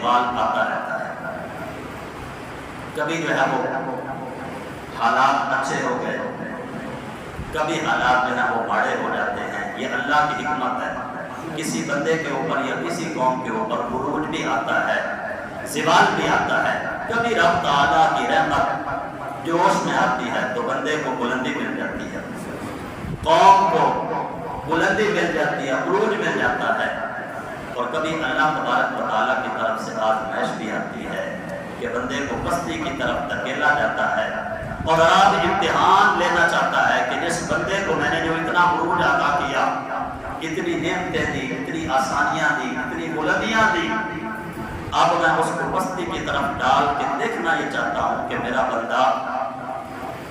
زوال آتا رہتا ہے۔ کبھی جو ہے وہ حالات اچھے ہو گئے، کبھی حالات جو ہے وہ ماڑے ہو جاتے ہیں۔ یہ اللہ کی حکمت ہے۔ کسی بندے کے اوپر یا کسی قوم کے اوپر عروج بھی آتا ہے، زوال بھی آتا ہے۔ کبھی رب تعالیٰ کی رحمت جوش میں آتی ہے تو بندے کو بلندی مل جاتی ہے، قوم کو بلندی مل جاتی ہے، عروج مل جاتا ہے۔ اور کبھی اللہ تبارک و تعالیٰ کی طرف سے آزمائش بھی آتی ہے کہ بندے کو پستی کی طرف دھکیلا جاتا ہے اور رب امتحان لینا چاہتا ہے کہ جس بندے کو میں نے جو اتنا عروج عطا کیا، اتنی نعمتیں دی، اتنی آسانیاں دی، اتنی بلندیاں دی، اب میں اس کو پستی کی طرف ڈال کے دیکھنا یہ چاہتا ہوں کہ میرا بندہ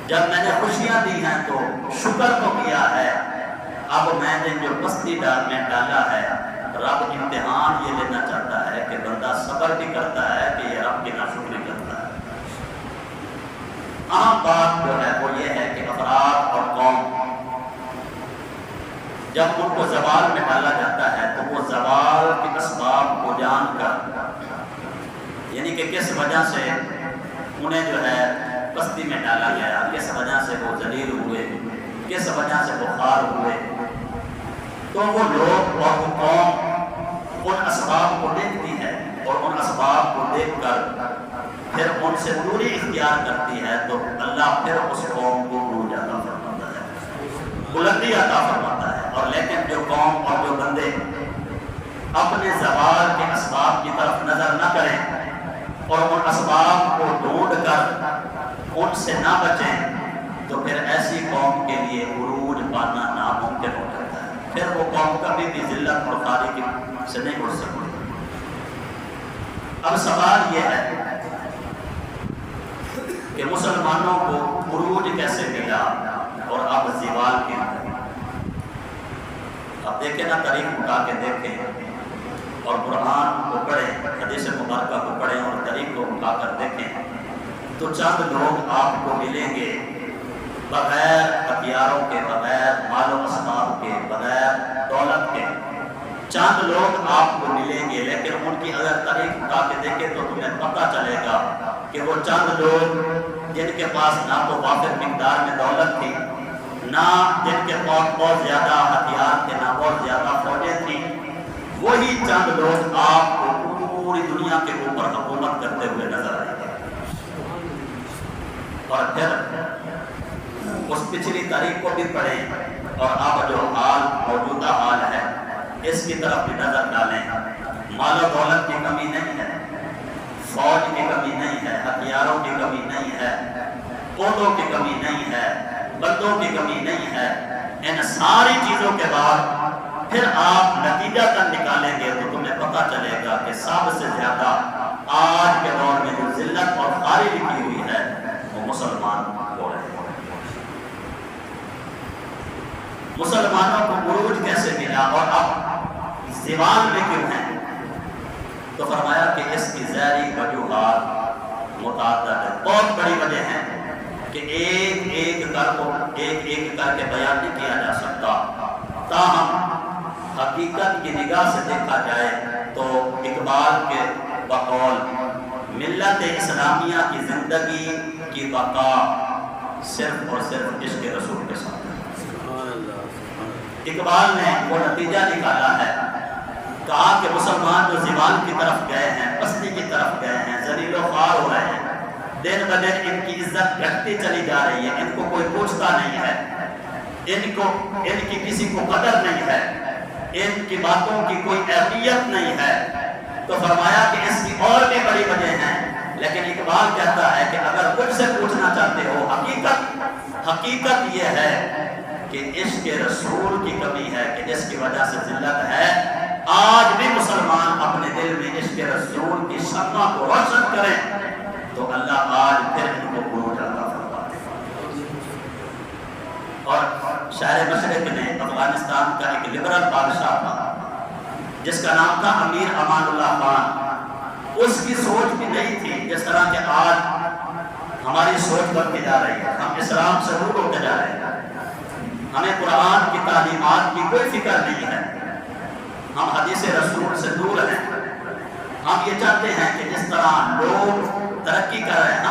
جب میں نے خوشیاں دی ہیں تو شکر تو کیا ہے، اب میں نے جو پستی میں ڈالا ہے، رب امتحان یہ لینا چاہتا ہے کہ بندہ صبر بھی کرتا ہے کہ یہ رب کی ناشکری کرتا ہے۔ عام بات جو ہے وہ یہ ہے کہ افراد اور قوم جب ان کو زوال میں ڈالا جاتا ہے تو وہ زوال کے اسباب کو جان کر، یعنی کہ کس وجہ سے انہیں جو ہے پستی میں ڈالا گیا، کس وجہ سے وہ ذلیل ہوئے، کس وجہ سے وہ خوار ہوئے، تو وہ لوگ اور وہ قوم ان اسباب کو دیکھتی ہے اور ان اسباب کو دیکھ کر پھر ان سے دوری اختیار کرتی ہے، تو اللہ پھر اس قوم کو عروج عطا فرماتا ہے، بلندی عطا فرماتا ہے۔ اور لیکن جو قوم اور جو بندے اپنے زوال کے اسباب کی طرف نظر نہ کریں اور ان اسباب کو ڈھونڈ کر ان سے نہ بچیں، تو پھر ایسی قوم کے لیے عروج پانا ناممکن ہو جاتا ہے۔ پھر وہ قوم کبھی بھی ذلت اور خاری سے نہیں اٹھ سکتی۔ اب سوال یہ ہے کہ مسلمانوں کو عروج کیسے ملا اور اب زوال کے اندر؟ اب دیکھیں نا، تاریخ اٹھا کے دیکھیں اور قرآن کو پڑھیں، حدیث مبارکہ کو پڑھیں اور تاریخ کو اٹھا کر دیکھیں تو چند لوگ آپ کو ملیں گے بغیر ہتھیاروں کے، بغیر مال و اسباب کے، بغیر دولت کے، چند لوگ آپ کو ملیں گے، لیکن ان کی اگر تاریخ اٹھا کے دیکھیں تو تمہیں پتہ چلے گا کہ وہ چند لوگ جن کے پاس نہ تو وافر مقدار میں دولت تھی، نہ جن کے پاس بہت زیادہ ہتھیار تھے، نہ بہت زیادہ فوجیں تھیں، وہی چند لوگ آپ کو پوری دنیا کے اوپر حکومت کرتے ہوئے نظر آئیں گے۔ اور پھر اس پچھلی تاریخ کو بھی پڑھیں اور اب جو حال موجودہ حال ہے اس کی طرف بھی نظر ڈالیں۔ مال و دولت کی کمی نہیں ہے، فوج کی کمی نہیں ہے، ہتھیاروں کی کمی نہیں ہے، پودوں کی کمی نہیں ہے، بندوں کی کمی نہیں ہے۔ ان ساری چیزوں کے بعد پھر آپ نتیجہ تک نکالیں گے تو تمہیں پتہ چلے گا کہ سب سے زیادہ آج کے دور میں جو ذلت اور خواری لکھی ہوئی ہے وہ مسلمان ہو رہے ہیں۔ مسلمانوں کو عروج کیسے ملا اور اب زوال میں کیوں ہیں؟ تو فرمایا کہ اس کی ظاہری وجوہات متعدد ہے، بہت بڑی وجہ ہے کہ ایک ایک کر کے بیان نہیں کیا جا سکتا۔ تاہم حقیقت کی نگاہ سے دیکھا جائے تو اقبال کے بقول ملت اسلامیہ کی زندگی کی بقا صرف اور صرف عشق رسول کے ساتھ ہے۔ اقبال نے وہ نتیجہ نکالا ہے، کہا کہ مسلمان جو زوال کی طرف گئے ہیں، پستی کی طرف گئے ہیں، ذلیل و خوار ہو رہے ہیں، دن بدن ان کی عزت گھٹتی چلی جا رہی ہے، ان کو کوئی پوچھتا نہیں ہے، ان کی کسی کو قدر نہیں ہے، ان کی باتوں کی کوئی اہمیت نہیں ہے، تو فرمایا کہ اس کی اور بھی بڑی وجہ ہیں۔ لیکن اقبال کہتا ہے کہ اگر مجھ سے پوچھنا چاہتے ہو حقیقت یہ ہے کہ عشق رسول کی کمی ہے کہ جس کی وجہ سے ذلت ہے۔ آج بھی مسلمان اپنے دل میں عشق رسول کی شمع کو روشن کریں تو اللہ آج پھر ان کو عروج عطا فرماتے ہیں۔ اور شاعر مشرق نے افغانستان کا ایک لبرل بادشاہ تھا جس کا نام تھا امیر امان اللہ خان۔ اس کی سوچ بھی نہیں تھی جس طرح کہ آج ہماری سوچ بنتی جا رہی ہے، ہم اسلام سے دور ہوتے جا رہے ہیں، ہمیں قرآن کی تعلیمات کی کوئی فکر نہیں ہے، ہم حدیث رسول سے دور ہیں۔ ہم یہ چاہتے ہیں کہ جس طرح لوگ ترقی کر رہے